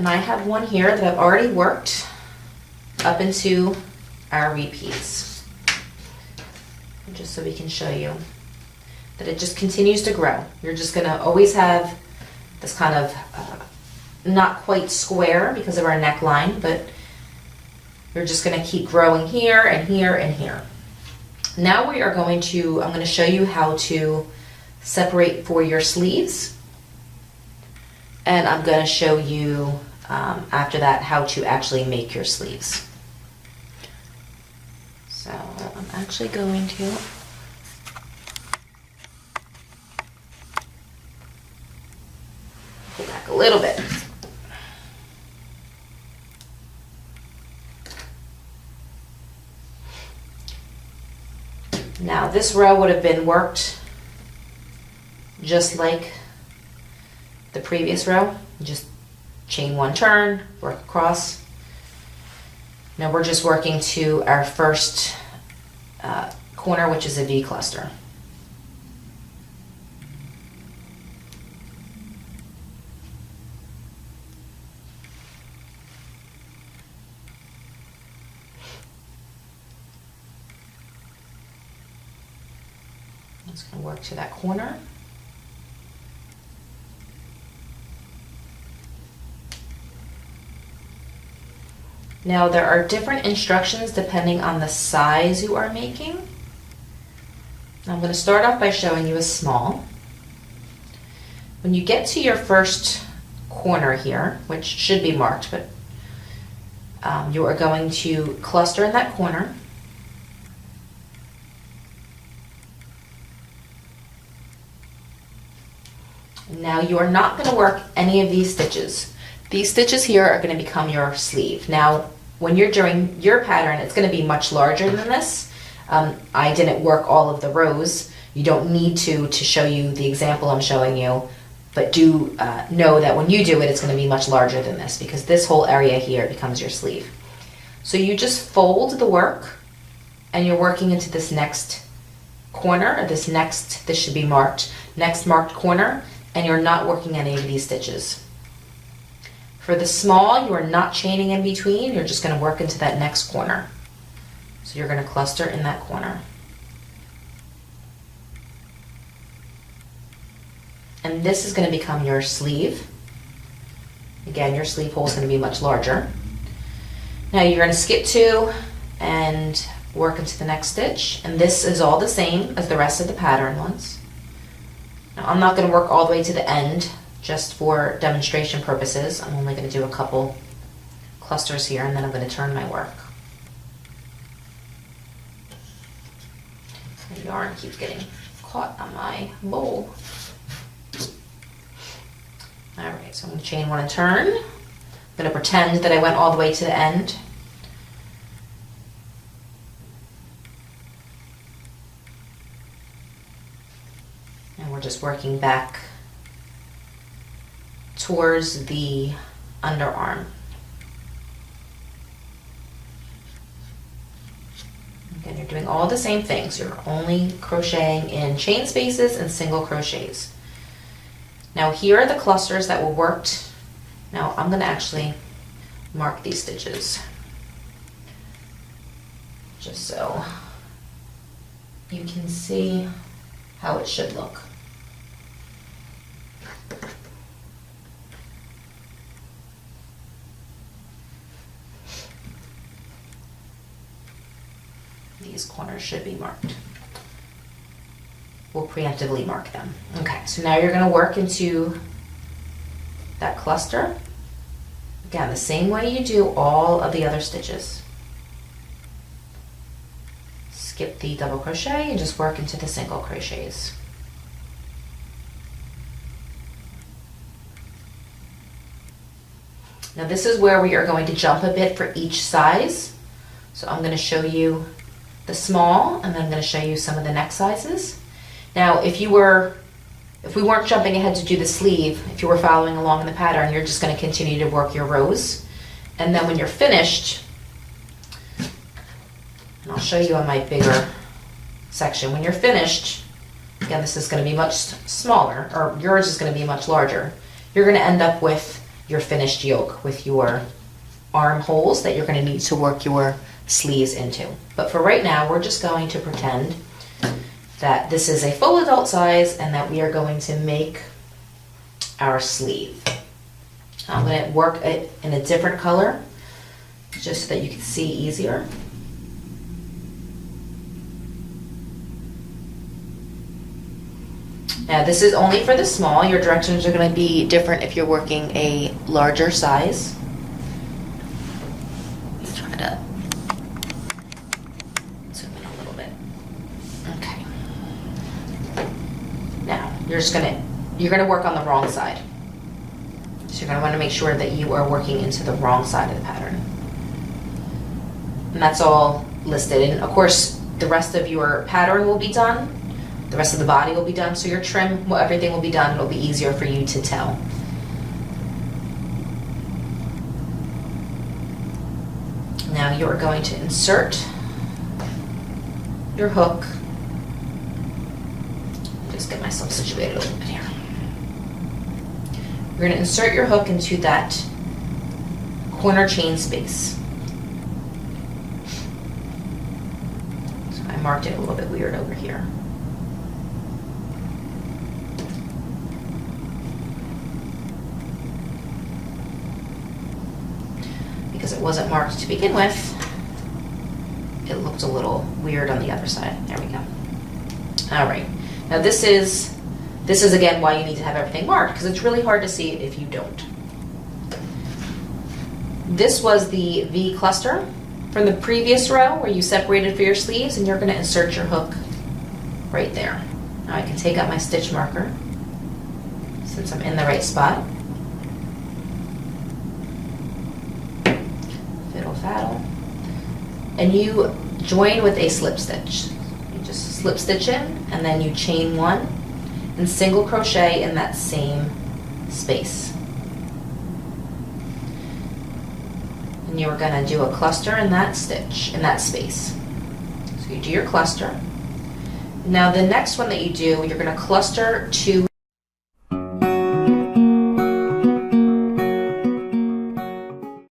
And I have one here that I've already worked up into our repeats. Just so we can show you that it just continues to grow. You're just gonna always have this kind of not quite square because of our neckline, but you're just gonna keep growing here and here and here. Now we are going to, I'm gonna show you how to separate for your sleeves. And I'm gonna show you after that how to actually make your sleeves. So I'm actually going to go back a little bit. Now this row would have been worked just like the previous row. Just chain one turn, work across. Now we're just working to our first corner, which is a V cluster. I'm just going to work to that corner. Now there are different instructions depending on the size you are making. I'm going to start off by showing you a small. When you get to your first corner here, which should be marked, but you are going to cluster in that corner. Now you are not going to work any of these stitches. These stitches here are going to become your sleeve. Now, when you're doing your pattern, it's going to be much larger than this. I didn't work all of the rows. You don't need to show you the example I'm showing you, but do know that when you do it, it's going to be much larger than this because this whole area here becomes your sleeve. So you just fold the work and you're working into this next corner, or this should be marked, next marked corner, and you're not working any of these stitches. For the small, you are not chaining in between, you're just going to work into that next corner. So you're going to cluster in that corner. And this is going to become your sleeve. Again, your sleeve hole is going to be much larger. Now you're going to skip 2 and work into the next stitch. And this is all the same as the rest of the pattern ones. Now I'm not going to work all the way to the end. Just for demonstration purposes, I'm only going to do a couple clusters here and then I'm going to turn my work. The yarn keeps getting caught on my bowl. Alright, so I'm going to chain 1 and turn. I'm going to pretend that I went all the way to the end. And we're just working back towards the underarm. Again, you're doing all the same things. You're only crocheting in chain spaces and single crochets. Now here are the clusters that were worked. Now I'm going to actually mark these stitches just so you can see how it should look. These corners should be marked. We'll preemptively mark them. Okay, so now you're going to work into that cluster. Again, the same way you do all of the other stitches. Skip the double crochet and just work into the single crochets. Now this is where we are going to jump a bit for each size. So I'm going to show you the small, and then I'm going to show you some of the neck sizes. Now, if we weren't jumping ahead to do the sleeve, if you were following along in the pattern, you're just going to continue to work your rows. And then when you're finished, and I'll show you on my bigger section, when you're finished, again, this is going to be much smaller, or yours is going to be much larger. You're going to end up with your finished yoke with your armholes that you're going to need to work your sleeves into. But for right now, we're just going to pretend that this is a full adult size and that we are going to make our sleeve. I'm going to work it in a different color just so that you can see easier. Now this is only for the small. Your directions are going to be different if you're working a larger size. Let me try to zoom in a little bit. Okay. Now you're gonna work on the wrong side. So you're gonna want to make sure that you are working into the wrong side of the pattern. And that's all listed. And of course, the rest of your pattern will be done. The rest of the body will be done, so your trim, everything will be done. It'll be easier for you to tell. Now you're going to insert your hook. Just get myself situated a little bit here. You're going to insert your hook into that corner chain space. So I marked it a little bit weird over here. Because it wasn't marked to begin with, it looked a little weird on the other side. There we go. All right. Now this is again why you need to have everything marked, because it's really hard to see it if you don't. This was the V cluster from the previous row where you separated for your sleeves, and you're going to insert your hook right there. Now I can take out my stitch marker since I'm in the right spot. Faddle, and you join with a slip stitch. You just slip stitch in, and then you chain one and single crochet in that same space. And you are going to do a cluster in that stitch, in that space. So you do your cluster. Now the next one that you do, you're going to cluster 2